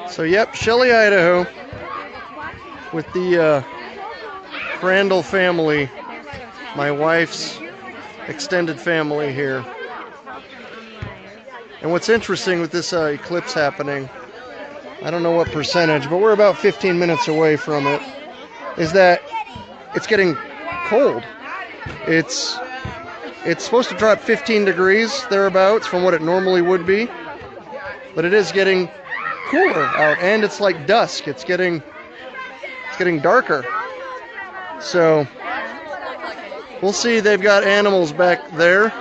So yep, Shelley, Idaho, with the Crandall family, my wife's extended family here. And what's interesting with this eclipse happening, I don't know what percentage, but we're about 15 minutes away from it, is that it's getting cold. It's supposed to drop 15 degrees thereabouts from what it normally would be, but it is getting cooler out, and it's like dusk. It's getting darker. So we'll see. They've got animals back there,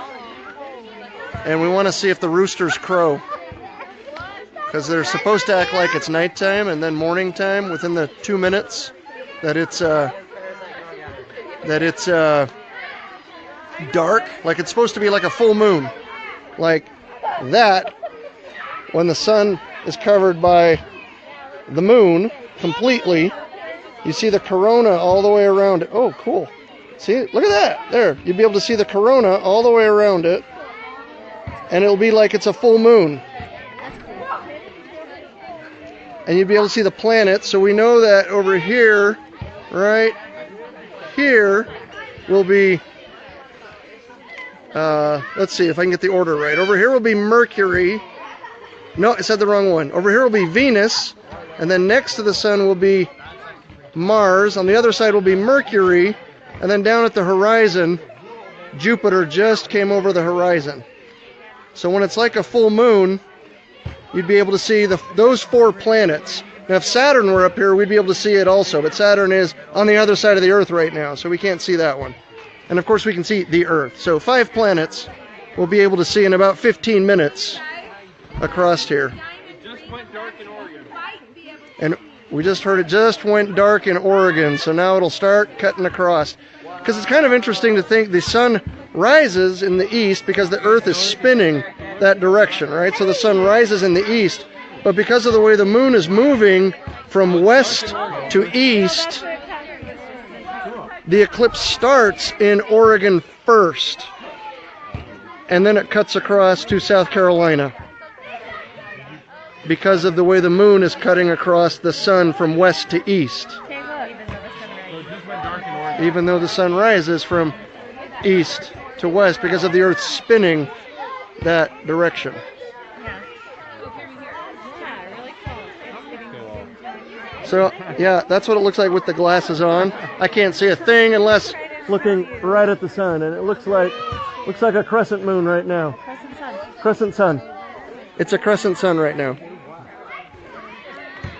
and we want to see if the roosters crow, because they're supposed to act like it's nighttime and then morning time within the 2 minutes that it's dark. Like it's supposed to be like a full moon, like that. When the sun is covered by the moon completely, you see the corona all the way around it. Oh, cool. See, look at that. There, you'll be able to see the corona all the way around it, and it'll be like it's a full moon. And you'll be able to see the planets. So we know that over here, right here, will be, let's see if I can get the order right. Over here will be Mercury. No, I said the wrong one. Over here will be Venus, and then next to the sun will be Mars. On the other side will be Mercury, and then down at the horizon, Jupiter just came over the horizon. So when it's like a full moon, you'd be able to see those 4 planets. Now, if Saturn were up here, we'd be able to see it also, but Saturn is on the other side of the Earth right now, so we can't see that one. And of course, we can see the Earth. So 5 planets we'll be able to see in about 15 minutes across here. It just went dark in Oregon. And we just heard it just went dark in Oregon, so now it'll start cutting across. Because it's kind of interesting to think the sun rises in the east because the Earth is spinning that direction, right? So the sun rises in the east, but because of the way the moon is moving from west to east, the eclipse starts in Oregon first, and then it cuts across to South Carolina, because of the way the moon is cutting across the sun from west to east. Even though the sun rises from east to west because of the Earth spinning that direction. So yeah, that's what it looks like with the glasses on. I can't see a thing unless looking right at the sun, and it looks like a crescent moon right now. Crescent sun. Crescent sun. It's a crescent sun right now.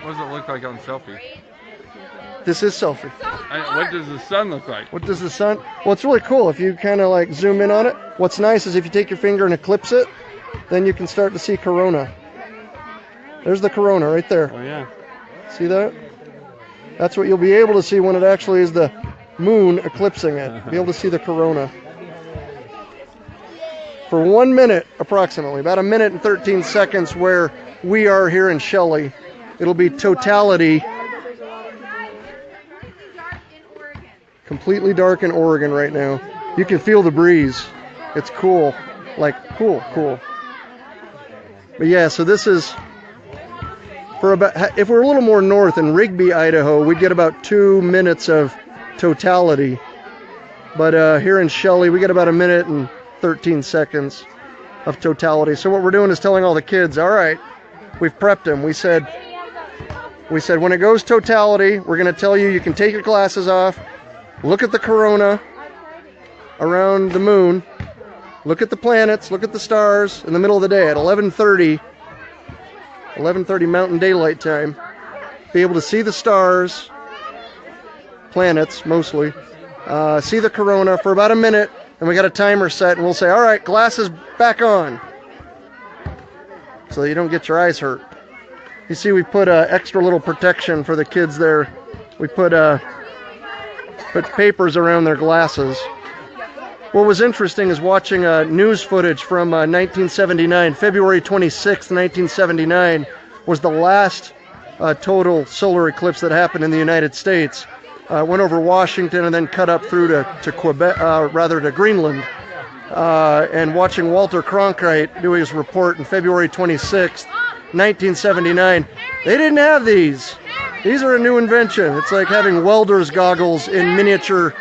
What does it look like on selfie? This is selfie. What does the sun look like? What does the sun? Well, it's really cool if you kind of like zoom in on it. What's nice is if you take your finger and eclipse it, then you can start to see corona. There's the corona right there. Oh yeah. See that? That's what you'll be able to see when it actually is the moon eclipsing it. Be able to see the corona. For 1 minute approximately, about 1 minute and 13 seconds where we are here in Shelley, it'll be totality. Completely dark in Oregon right now. You can feel the breeze. It's cool. Like, cool. But yeah, so this is for about, if we're a little more north in Rigby, Idaho, we'd get about 2 minutes of totality. But here in Shelley, we get about 1 minute and 13 seconds of totality. So what we're doing is telling all the kids, all right, we've prepped them. We said when it goes totality, we're going to tell you can take your glasses off, look at the corona around the moon, look at the planets, look at the stars in the middle of the day at 11:30 Mountain Daylight Time. Be able to see the stars, planets mostly, see the corona for about 1 minute, and we got a timer set, and we'll say, all right, glasses back on, so that you don't get your eyes hurt. You see, we put extra little protection for the kids there. We put papers around their glasses. What was interesting is watching news footage from 1979. February 26th, 1979 was the last total solar eclipse that happened in the United States. Went over Washington and then cut up through to Quebec, to Greenland. And watching Walter Cronkite do his report on February 26th, 1979. They didn't have these. These are a new invention. It's like having welder's goggles in miniature,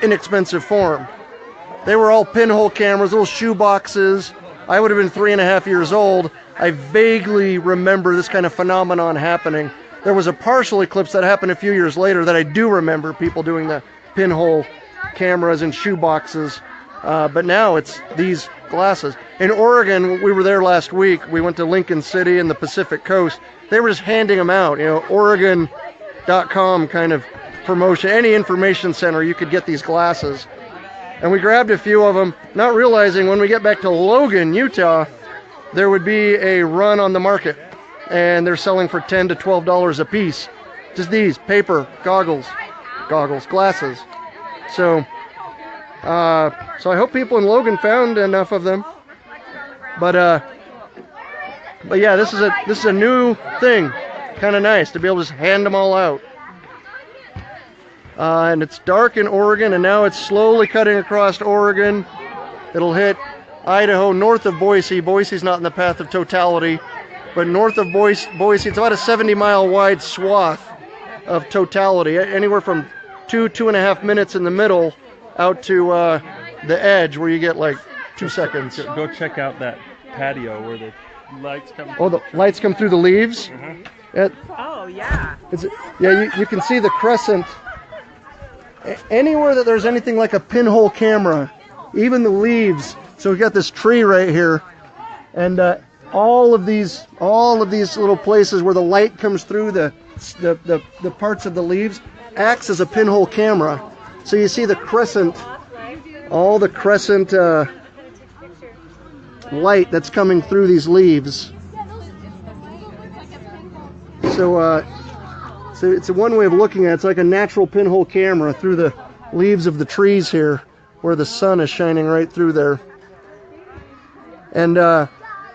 inexpensive form. They were all pinhole cameras, little shoe boxes. I would have been 3.5 years old. I vaguely remember this kind of phenomenon happening. There was a partial eclipse that happened a few years later that I do remember, people doing the pinhole cameras and shoe boxes. But now it's these glasses. In Oregon, we were there last week. We went to Lincoln City and the Pacific Coast. They were just handing them out, you know, Oregon.com kind of promotion. Any information center, you could get these glasses. And we grabbed a few of them, not realizing when we get back to Logan, Utah, there would be a run on the market. And they're selling for $10 to $12 a piece. Just these, paper, glasses. So I hope people in Logan found enough of them. But yeah, this is a new thing. Kind of nice to be able to just hand them all out. And it's dark in Oregon, and now it's slowly cutting across Oregon. It'll hit Idaho, north of Boise. Boise's not in the path of totality, but north of Boise, it's about a 70-mile wide swath of totality. Anywhere from 2.5 minutes in the middle out to the edge where you get like 2 seconds. Go check out that patio where the lights come. Oh, the lights come through the leaves? Oh, yeah. You can see the crescent. Anywhere that there's anything like a pinhole camera, even the leaves. So we've got this tree right here, and all of these little places where the light comes through the parts of the leaves acts as a pinhole camera. So you see the crescent, all the crescent light that's coming through these leaves. So it's a one way of looking at it. It's like a natural pinhole camera through the leaves of the trees here, where the sun is shining right through there. And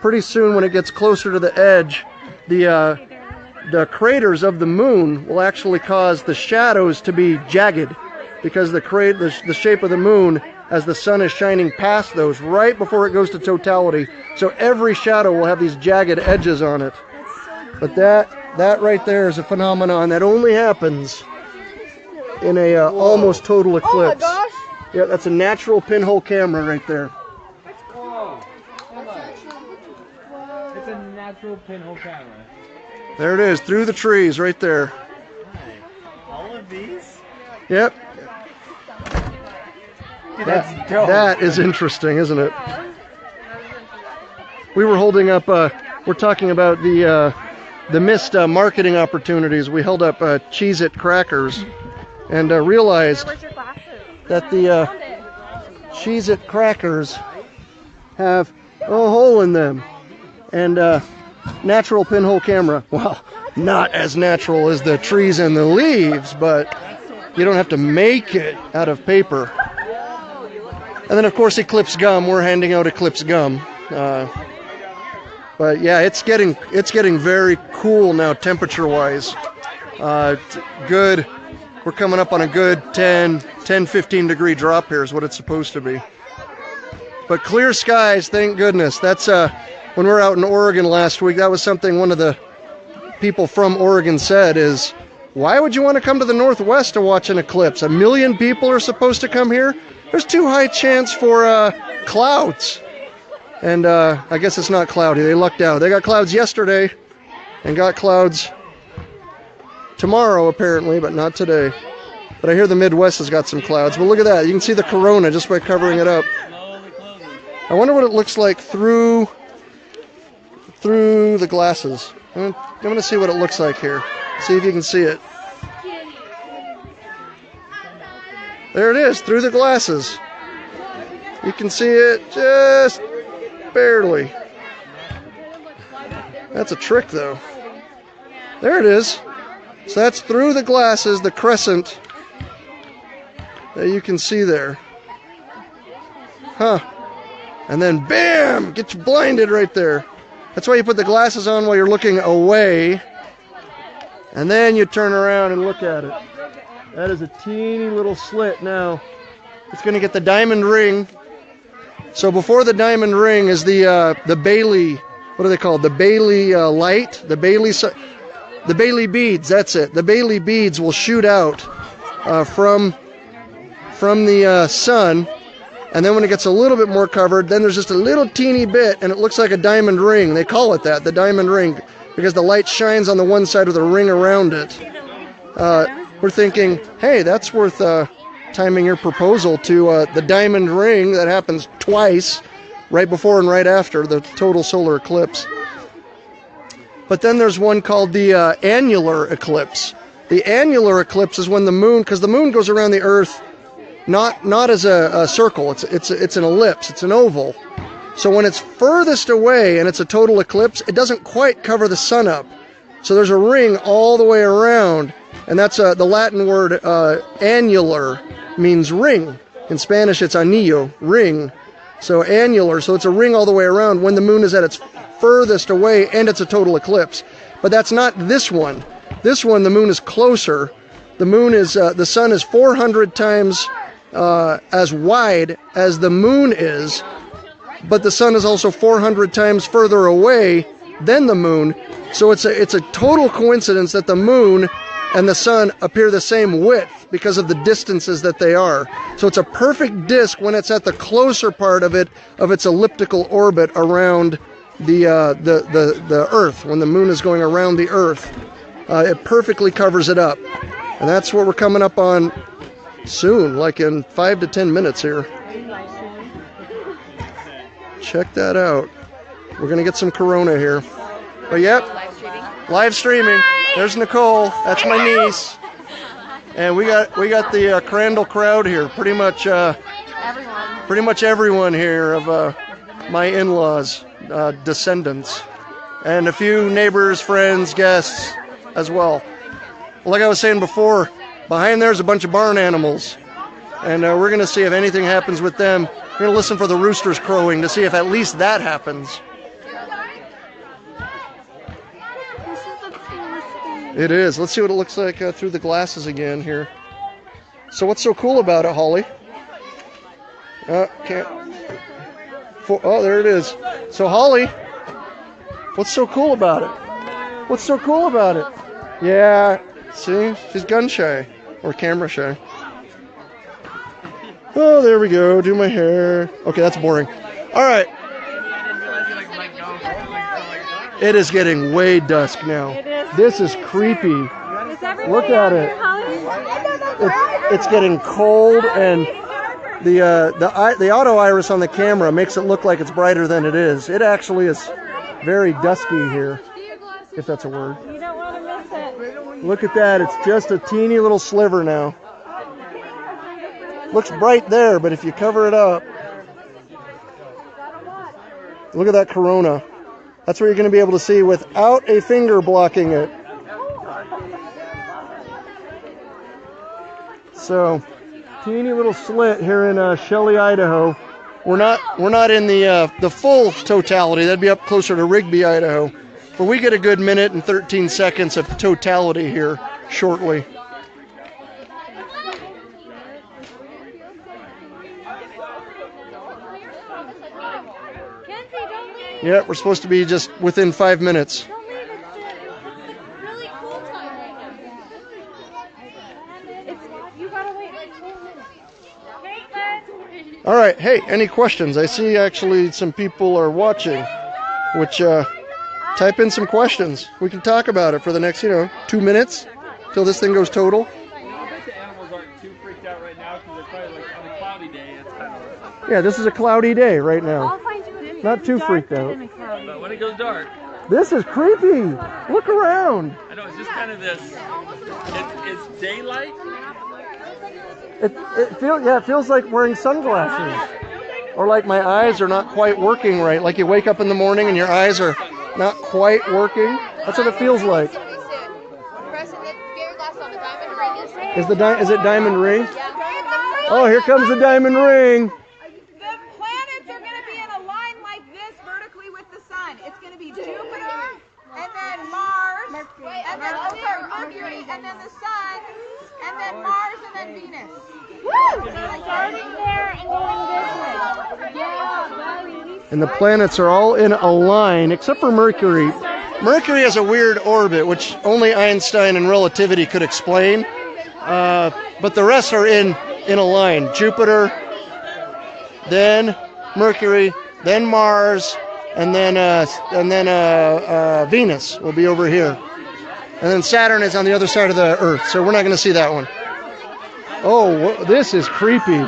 pretty soon, when it gets closer to the edge, the craters of the moon will actually cause the shadows to be jagged, because the shape of the moon, as the sun is shining past those right before it goes to totality, so every shadow will have these jagged edges on it. But that right there is a phenomenon that only happens in a almost total eclipse. Oh my gosh! Yeah, that's a natural pinhole camera right there. It's a natural pinhole camera. There it is, through the trees right there. All of these? Yep. That's dope. That is interesting, isn't it? We were holding up, we're talking about the missed marketing opportunities. We held up Cheez-It crackers and realized that the Cheez-It crackers have a hole in them. And natural pinhole camera. Well, not as natural as the trees and the leaves, but you don't have to make it out of paper. And then, of course, Eclipse gum. We're handing out Eclipse gum. But yeah, it's getting very cool now, temperature-wise. Good. We're coming up on a good 10-15 degree drop here is what it's supposed to be. But clear skies, thank goodness. That's when we were out in Oregon last week, that was something one of the people from Oregon said is, why would you want to come to the Northwest to watch an eclipse? 1 million people are supposed to come here? There's too high chance for clouds. And I guess it's not cloudy. They lucked out. They got clouds yesterday and got clouds tomorrow apparently, but not today. But I hear the Midwest has got some clouds. But look at that. You can see the corona just by covering it up. I wonder what it looks like through the glasses. I'm going to see what it looks like here. See if you can see it. There it is, through the glasses. You can see it just barely. That's a trick, though. There it is. So that's through the glasses, the crescent that you can see there. Huh. And then, bam! Get you blinded right there. That's why you put the glasses on while you're looking away. And then you turn around and look at it. That is a teeny little slit now. It's going to get the diamond ring. So before the diamond ring is the Bailey what are they called? The Bailey light, the Bailey beads. That's it. The Bailey beads will shoot out from the sun, and then when it gets a little bit more covered, then there's just a little teeny bit, and it looks like a diamond ring. They call it that, the diamond ring, because the light shines on the one side with a ring around it. We're thinking, hey, that's worth timing your proposal to the diamond ring that happens twice, right before and right after the total solar eclipse. But then there's one called the annular eclipse. The annular eclipse is when the moon, because the moon goes around the Earth not as a circle, it's an ellipse, it's an oval. So when it's furthest away and it's a total eclipse, it doesn't quite cover the sun up. So there's a ring all the way around, and that's the Latin word annular, means ring. In Spanish it's anillo, ring. So annular, so it's a ring all the way around when the moon is at its furthest away and it's a total eclipse. But that's not this one. This one, the moon is closer. The moon is, the sun is 400 times as wide as the moon is, but the sun is also 400 times further away than the moon. So it's a total coincidence that the moon and the sun appear the same width because of the distances that they are. So it's a perfect disk when it's at the closer part of its elliptical orbit around the Earth. When the moon is going around the Earth, it perfectly covers it up. And that's what we're coming up on soon, like in 5 to 10 minutes here. Check that out. We're gonna get some Corona here. But yep, live streaming. There's Nicole. That's my niece. And we got the Crandall crowd here. Pretty much everyone here of my in-laws, descendants, and a few neighbors, friends, guests as well. Like I was saying before, behind there's a bunch of barn animals, and we're going to see if anything happens with them. We're going to listen for the roosters crowing to see if at least that happens. It is. Let's see what it looks like through the glasses again here. So what's so cool about it, Holly? Can't. Oh, there it is. So Holly, what's so cool about it? What's so cool about it? Yeah. See, she's gun shy or camera shy. Oh, there we go. Do my hair. Okay, that's boring. All right. It is getting way dusk now. This is creepy. Look at it. It's getting cold, and the auto iris on the camera makes it look like it's brighter than it is. It actually is very dusky here, if that's a word. You don't want to miss it. Look at that. It's just a teeny little sliver now. Looks bright there, but if you cover it up, look at that corona. That's what you're going to be able to see without a finger blocking it. So, teeny little slit here in Shelley, Idaho. We're not in the full totality. That'd be up closer to Rigby, Idaho. But we get a good minute and 13 seconds of totality here shortly. Yeah, we're supposed to be just within 5 minutes. All right, hey, any questions? I see actually some people are watching, which type in some questions. We can talk about it for the next, 2 minutes till this thing goes total. I bet the animals aren't too freaked out right now because they're probably like on a cloudy day. It's kind of Yeah, this is a cloudy day right now. Not too freaked out. but when it goes dark, This is creepy. Look around. I know it's just kind of this. It's daylight. It feels like wearing sunglasses. Or like my eyes are not quite working right. Like you wake up in the morning and your eyes are not quite working. That's what it feels like. Is it diamond ring? Oh, here comes the diamond ring. The planets are going to be in a line like this vertically with the sun. It's going to be Jupiter, and then Mars, and then Mercury, and then the sun, and then Mars, and then Venus. Starting there and going this way. Yeah, And the planets are all in a line, except for Mercury. Mercury has a weird orbit, which only Einstein and relativity could explain. But the rest are in a line. Jupiter, then Mercury, then Mars, and then Venus will be over here. And then Saturn is on the other side of the Earth, so we're not going to see that one. Oh, this is creepy.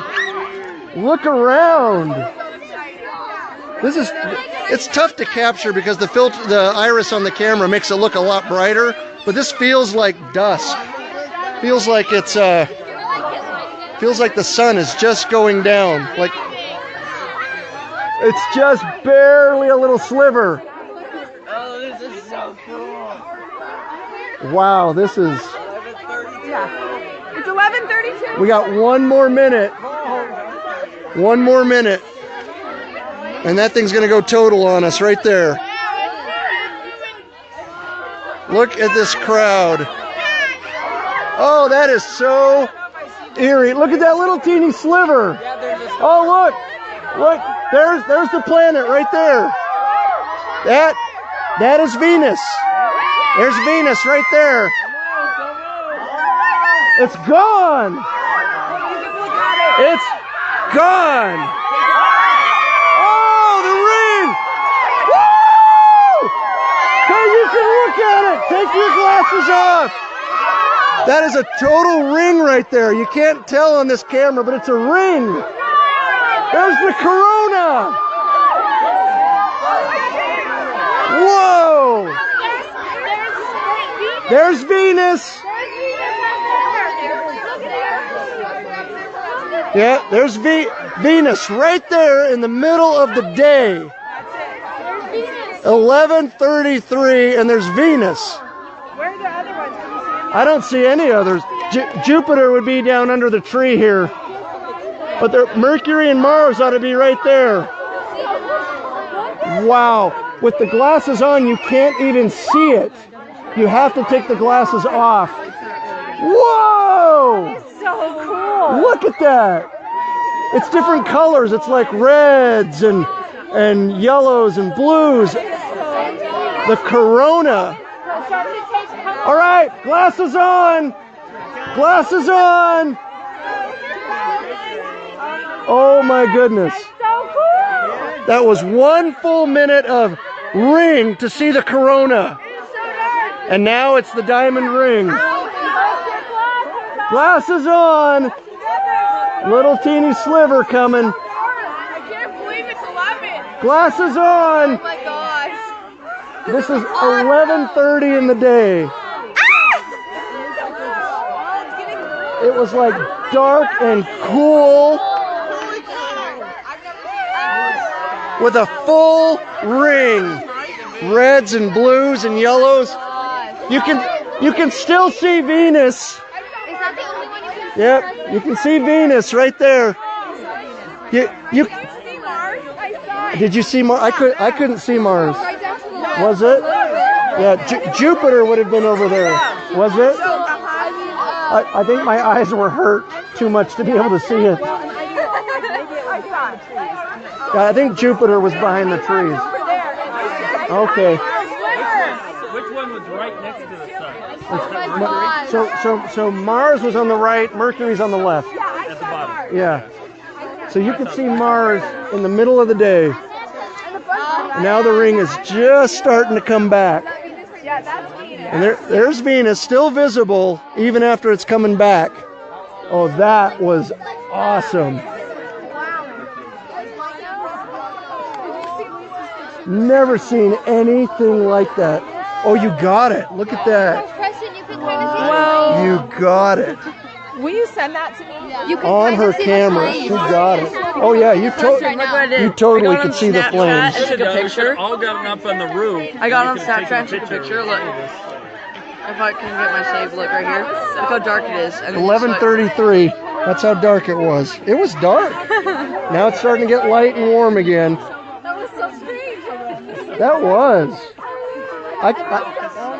Look around. It's tough to capture because the iris on the camera makes it look a lot brighter, but this feels like dusk. Feels like feels like the sun is just going down. Like it's just barely a little sliver. Oh, this is so cool. Wow, this is. Yeah. It's 11:32. We got one more minute. One more minute. And that thing's going to go total on us right there. Look at this crowd. Oh, that is so eerie. Look at that little teeny sliver. Oh, look. Look, there's the planet right there. That is Venus. There's Venus right there. It's gone. It's gone. Oh, the ring. Woo! Hey, you can look at it. Take your glasses off. That is a total ring right there. You can't tell on this camera, but it's a ring. There's the corona. Whoa. There's Venus. Yeah, there's Venus right there in the middle of the day. 11:33, and there's Venus. Where are the other ones? Can you see them? I don't see any others. Jupiter would be down under the tree here. But Mercury and Mars ought to be right there. Wow. With the glasses on, you can't even see it. You have to take the glasses off. Whoa! So cool. Look at that. It's different colors. It's like reds and yellows and blues. The corona. All right, glasses on. Glasses on. Oh my goodness. That was one full minute of ring to see the corona. And now it's the diamond ring. Glasses on. Little teeny sliver coming. I can't believe it's 11. Glasses on. Oh my gosh. This is 11:30 in the day. It was like dark and cool with a full ring. Reds and blues and yellows. You can still see Venus. Is that the only one you can see? Yep, you can see Venus right there. You See Mars? I saw it. did you see Mars? I couldn't see Mars. Right down to the left. Was it? Yeah, Jupiter would have been over there. Was it? I think my eyes were hurt too much to be able to see it. I saw it. Yeah, I think Jupiter was behind the trees. Okay. Which one was right next to the sun? So Mars was on the right, Mercury's on the left. At the bottom. Yeah. So you could see Mars in the middle of the day. And now the ring is just starting to come back. Yeah, that's Venus. And there's Venus still visible even after it's coming back. Oh, that was awesome. Never seen anything like that. Oh, you got it. Look at that. Preston, you can kind of see Whoa. You got it. Will you send that to me? You can On kind her of see camera. the She flames. got it. Oh, yeah, you totally could see the I flames. took a picture. All gotten up on the roof. I got You on can take Snapchat, took a picture. Look, if I can get my save, look right here. Look how dark it is. And then just like- 11:33. That's how dark it was. It was dark. Now it's starting to get light and warm again. That was so strange. That was.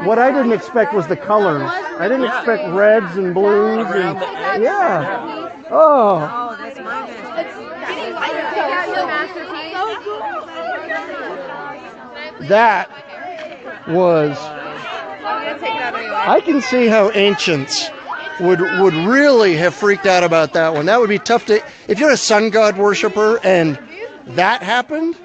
what I didn't expect was the colors. I didn't expect reds and blues. Around the edge. Yeah. Oh. Oh, that's my masterpiece. That was. I can see how ancients would really have freaked out about that one. That would be tough to. If you're a sun god worshiper and that happened,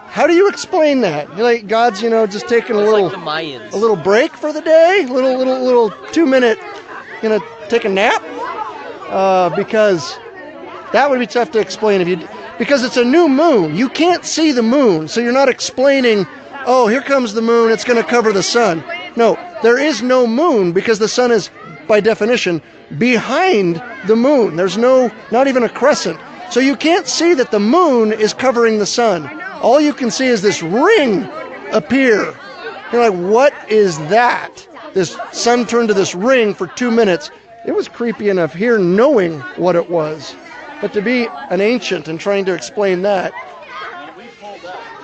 how do you explain that? You're like, God's, just taking a little break for the day, little 2-minute, take a nap, because that would be tough to explain because it's a new moon. You can't see the moon, so you're not explaining, oh, here comes the moon, it's going to cover the sun. No, there is no moon because the sun is, by definition, behind the moon. There's not even a crescent. So you can't see that the moon is covering the sun. All you can see is this ring appear. You're like, what is that? This sun turned to this ring for 2 minutes. It was creepy enough here knowing what it was. But to be an ancient and trying to explain that,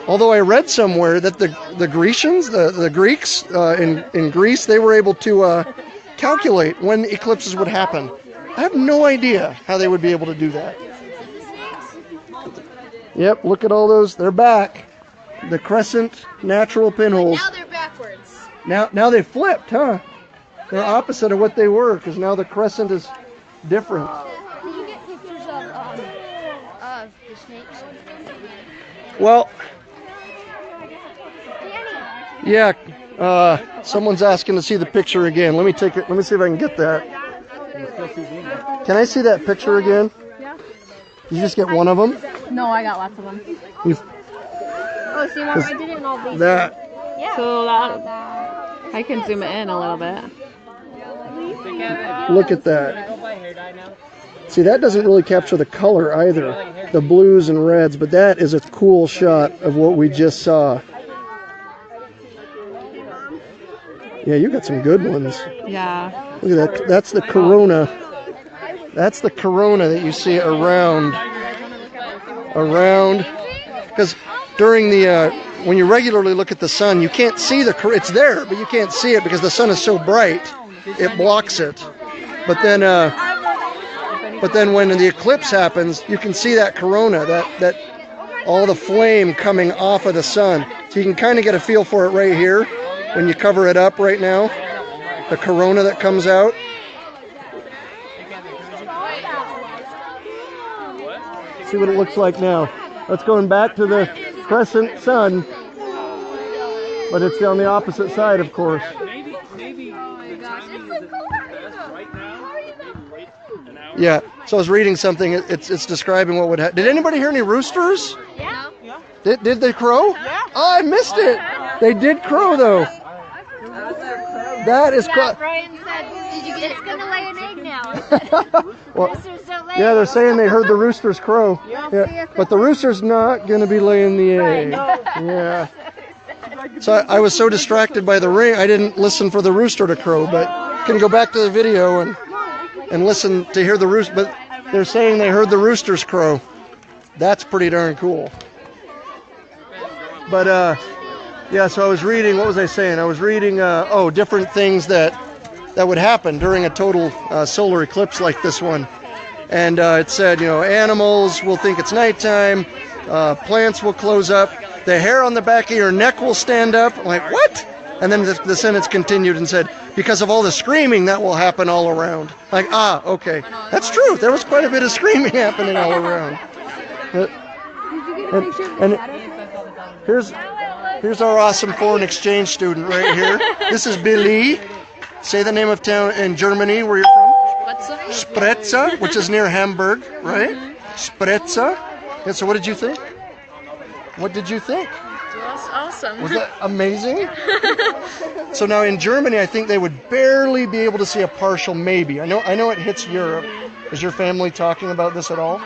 although I read somewhere that the Grecians, the Greeks in Greece, they were able to calculate when eclipses would happen. I have no idea how they would be able to do that. Yep, look at all those. They're back. The crescent natural pinholes. Now they're backwards. Now they flipped, huh? They're opposite of what they were because now the crescent is different. Did you get pictures of the snakes? Well, yeah. Someone's asking to see the picture again. Let me take it. Let me see if I can get that. Can I see that picture again? Yeah. You just get one of them? No, I got lots of them. Oh, see, Mom, I did it in all these. That. Yeah. So I can zoom it in a little bit. Look at that. See, that doesn't really capture the color either, the blues and reds, but that is a cool shot of what we just saw. Yeah, you got some good ones. Yeah. Look at that. That's the corona. That's the corona that you see around. Because during when you regularly look at the sun, you can't see it's there, but you can't see it because the sun is so bright, it blocks it. But then when the eclipse happens, you can see that corona, that all the flame coming off of the sun. So you can kind of get a feel for it right here when you cover it up right now. The corona that comes out. See what it looks like now. That's going back to the crescent sun, but it's on the opposite side, of course. Yeah. So I was reading something. It's describing what would happen. Did anybody hear any roosters? Yeah. Did they crow? Yeah. Oh, I missed it. They did crow though. That is cool. Brian said, "Did you get it? It's gonna lay an egg now." Well, Roosters don't lay yeah, they're eggs. saying they heard the roosters crow. Yeah, but the rooster's not going to be laying the egg. Yeah. So I was so distracted by the ring, I didn't listen for the rooster to crow. But you can go back to the video and listen to hear the rooster. But they're saying they heard the roosters crow. That's pretty darn cool. But yeah. So I was reading. What was I saying? I was reading. Different things that would happen during a total solar eclipse like this one. And it said, animals will think it's nighttime, plants will close up, the hair on the back of your neck will stand up. I'm like, what? And then the sentence continued and said, because of all the screaming that will happen all around. Like, okay. That's true. There was quite a bit of screaming happening all around. And here's our awesome foreign exchange student right here. This is Billy. Say the name of town in Germany where you're from. Spreza, which is near Hamburg, right? Spreza. Yeah, so what did you think? What did you think? That's awesome. Was that amazing? So now in Germany, I think they would barely be able to see a partial maybe. I know it hits Europe. Is your family talking about this at all?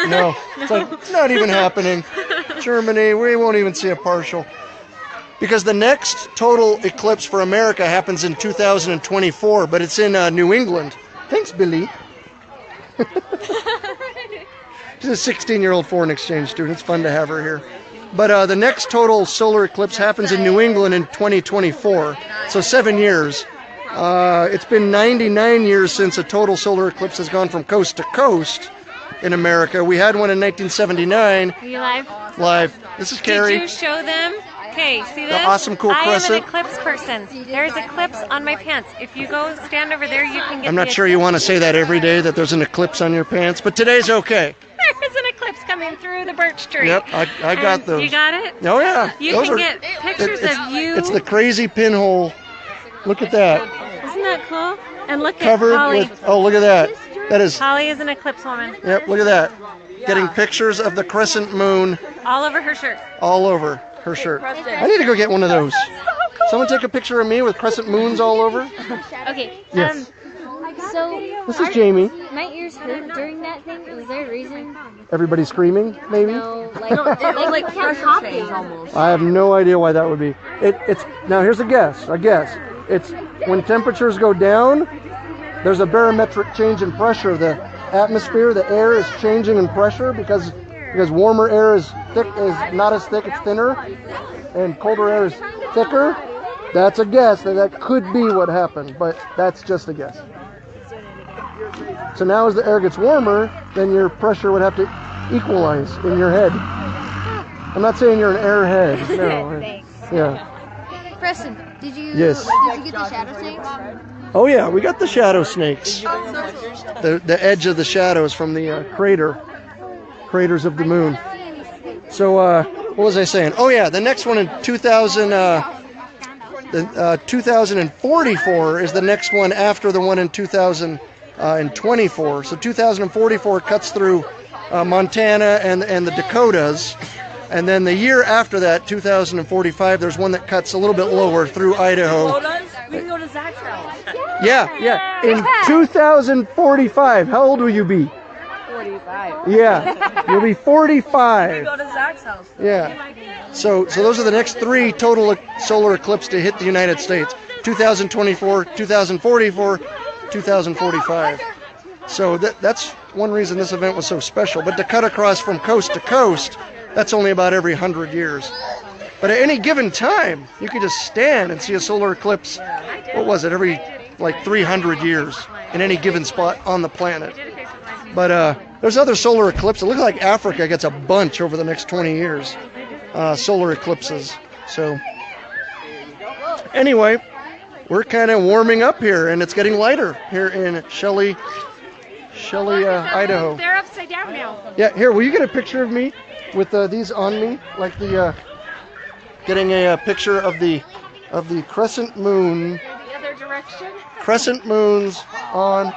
No. It's like, it's not even happening. Germany, we won't even see a partial. Because the next total eclipse for America happens in 2024, but it's in New England. Thanks, Billy. She's a 16-year-old foreign exchange student. It's fun to have her here. But the next total solar eclipse happens in New England in 2024. So 7 years. It's been 99 years since a total solar eclipse has gone from coast to coast in America. We had one in 1979. Are you live? Live. This is Carrie. Did you show them? Okay, see this? The awesome cool I am crescent. an eclipse person. There's eclipse on my pants. If you go stand over there, you can get I'm not sure you want to say that every day, that there's an eclipse on your pants, but today's okay. There's an eclipse coming through the birch tree. Yep, I got And those. You got it? Oh yeah. You Those can are, get pictures of you. It's the crazy pinhole. Look at that. Isn't that cool? And look Covered at Holly. with, oh look at that. That is, Holly is an eclipse woman. yep, look at that. Getting pictures of the crescent moon All over her shirt. all over her shirt. I need to go get one of those. Someone take a picture of me with crescent moons all over? Okay. Yes. So This is Jamie. my ears hurt during that thing. Was there a reason? Everybody screaming, maybe? No, like kept Pressure popping. change almost. I have no idea why that would be. It's now here's a guess. It's when temperatures go down, there's a barometric change in pressure. The atmosphere, the air is changing in pressure because warmer air is not as thick, it's thinner, and colder air is thicker. That's a guess. That could be what happened, but that's just a guess. So now as the air gets warmer, then your pressure would have to equalize in your head. I'm not saying you're an airhead. No. Thanks. Yeah. Preston, did you Yes. Did you get the shadow snakes? Oh yeah, we got the shadow snakes. The edge of the shadows from the craters of the moon. So what was I saying? Oh yeah, the next one in 2044 is the next one after the one in 2024. So 2044 cuts through Montana and the Dakotas. And then the year after that, 2045, there's one that cuts a little bit lower through Idaho. We can go to Zach's house. Yeah. In 2045, how old will you be? 45. Yeah, you'll be 45. Go to Zach's house. Yeah. So those are the next 3 total solar eclipses to hit the United States. 2024, 2044, 2045. So that's one reason this event was so special. But to cut across from coast to coast, that's only about every 100 years. But at any given time, you could just stand and see a solar eclipse, what was it, every like 300 years in any given spot on the planet. But there's other solar eclipses. It looks like Africa gets a bunch over the next 20 years, solar eclipses. So anyway, we're kind of warming up here, and it's getting lighter here in Shelley, Idaho. They're upside down now. Yeah, here, will you get a picture of me with these on me, like the getting a picture of the crescent moon. The other direction. Crescent moons on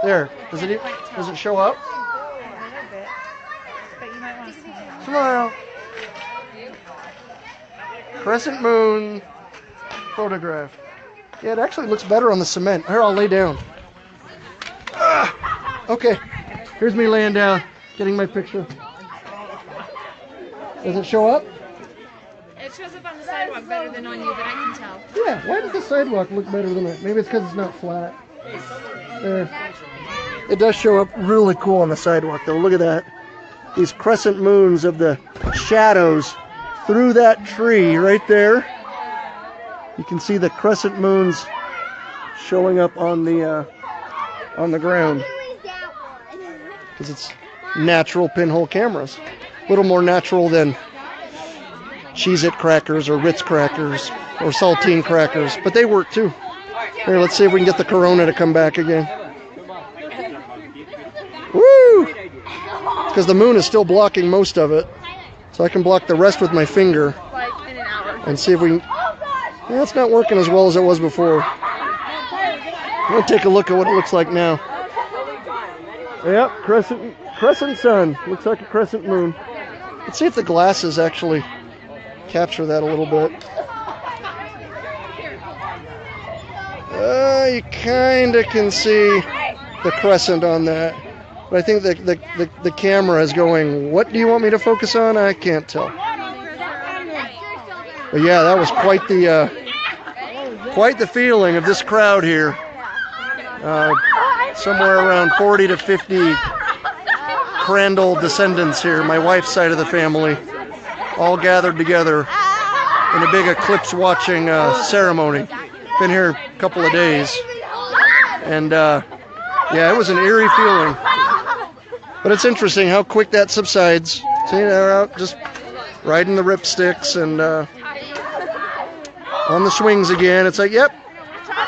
there. Does it show up? Smile. Crescent moon photograph. Yeah, it actually looks better on the cement. Here, I'll lay down. Okay, here's me laying down, getting my picture. Does it show up? It shows up on the sidewalk better than on you, that I can tell. Yeah, why does the sidewalk look better than it? Maybe it's because it's not flat. There. It does show up really cool on the sidewalk, though. Look at that. These crescent moons of the shadows through that tree right there. You can see the crescent moons showing up on the ground. Because it's natural pinhole cameras. A little more natural than Cheez-It crackers or Ritz crackers or saltine crackers, but they work too. Here, let's see if we can get the Corona to come back again. Woo! Because the moon is still blocking most of it, so I can block the rest with my finger and see if we can... Yeah, it's not working as well as it was before. I'm going to take a look at what it looks like now. Yep, crescent sun. Looks like a crescent moon. Let's see if the glasses actually capture that a little bit. You kind of can see the crescent on that. But I think the camera is going, what do you want me to focus on? I can't tell. But yeah, that was quite the feeling of this crowd here. Somewhere around 40 to 50 Crandall descendants here, my wife's side of the family, all gathered together in a big eclipse watching ceremony. been here a couple of days. And yeah, it was an eerie feeling. But it's interesting how quick that subsides. See, they're out just riding the ripsticks and on the swings again. It's like, yep,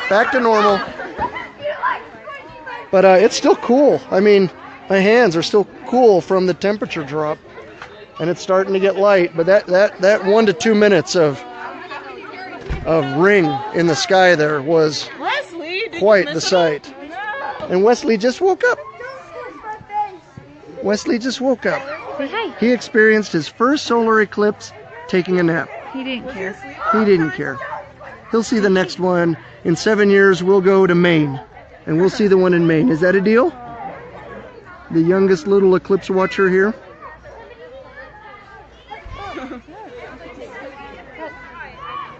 back to normal. But it's still cool. I mean, my hands are still cool from the temperature drop. And it's starting to get light. But that 1 to 2 minutes of ring in the sky there was quite the sight. And Wesley just woke up. Wesley just woke up. Say hi. He experienced his first solar eclipse taking a nap. He didn't care. He didn't care. He'll see the next one. In 7 years, we'll go to Maine. And we'll see the one in Maine. Is that a deal? The youngest little eclipse watcher here.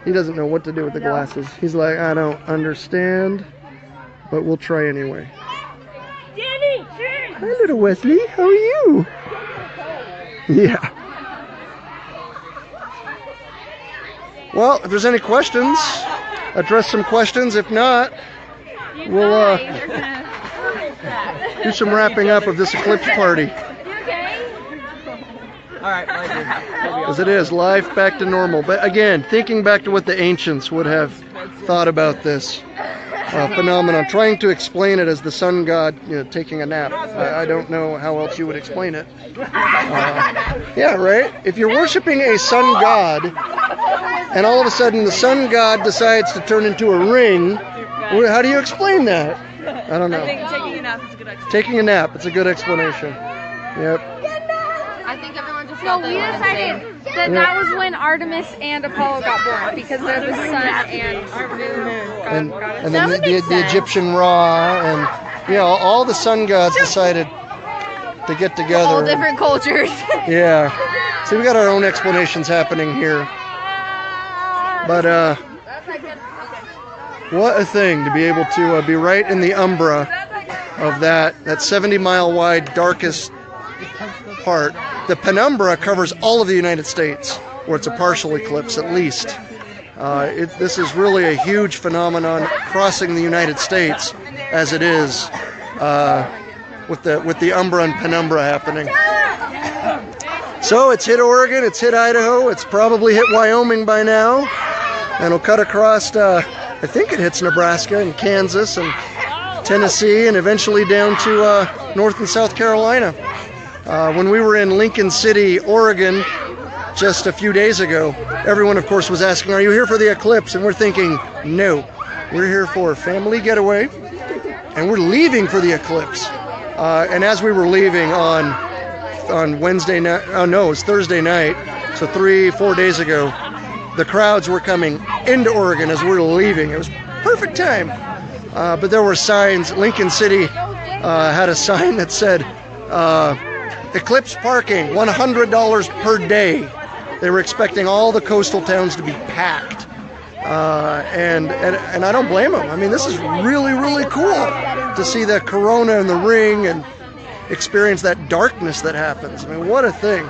He doesn't know what to do with the glasses. He's like, I don't understand, but we'll try anyway. Hi, little Wesley. How are you? Yeah. Well, if there's any questions, address some questions. If not, we'll do some wrapping up of this eclipse party. As it is, life back to normal. But again, thinking back to what the ancients would have thought about this phenomenon, trying to explain it as the sun god, taking a nap. I don't know how else you would explain it. Yeah, right? If you're worshiping a sun god, and all of a sudden the sun god decides to turn into a ring, how do you explain that? I don't know. I think taking a nap is a good explanation. Taking a nap, it's a good explanation. Yep. I think everyone just So we decided that that was when Artemis and Apollo got born, because they're the sun and moon. And then the Egyptian Ra, and yeah, all the sun gods decided to get together. All different cultures. Yeah. So we got our own explanations happening here. But what a thing to be able to be right in the umbra of that 70-mile wide darkest part. The penumbra covers all of the United States, where it's a partial eclipse at least. This is really a huge phenomenon crossing the United States as it is with the umbra and penumbra happening. So it's hit Oregon, it's hit Idaho, it's probably hit Wyoming by now, and it'll cut across, I think it hits Nebraska and Kansas and Tennessee and eventually down to North and South Carolina. When we were in Lincoln City, Oregon, just a few days ago, everyone, of course, was asking, are you here for the eclipse? And we're thinking, no, we're here for a family getaway, and we're leaving for the eclipse. And as we were leaving on Wednesday night, oh no, it was Thursday night, so 3-4 days ago, the crowds were coming into Oregon as we were leaving. It was perfect time. But there were signs. Lincoln City had a sign that said, eclipse parking, $100 per day. They were expecting all the coastal towns to be packed. And I don't blame them. I mean, this is really, really cool to see the corona and the ring and experience that darkness that happens. I mean, what a thing.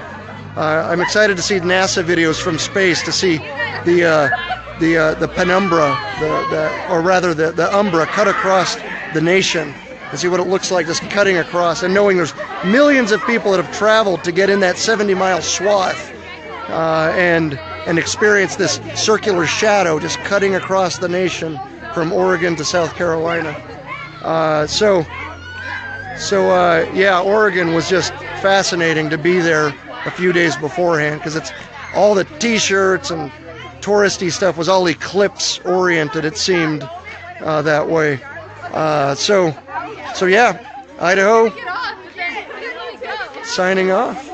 I'm excited to see NASA videos from space to see the penumbra, or rather the umbra cut across the nation, and see what it looks like just cutting across, and knowing there's millions of people that have traveled to get in that 70-mile swath and experience this circular shadow just cutting across the nation from Oregon to South Carolina. Yeah, Oregon was just fascinating to be there a few days beforehand, because it's all the t-shirts and touristy stuff was all eclipse oriented, it seemed that way. So yeah, Idaho signing off.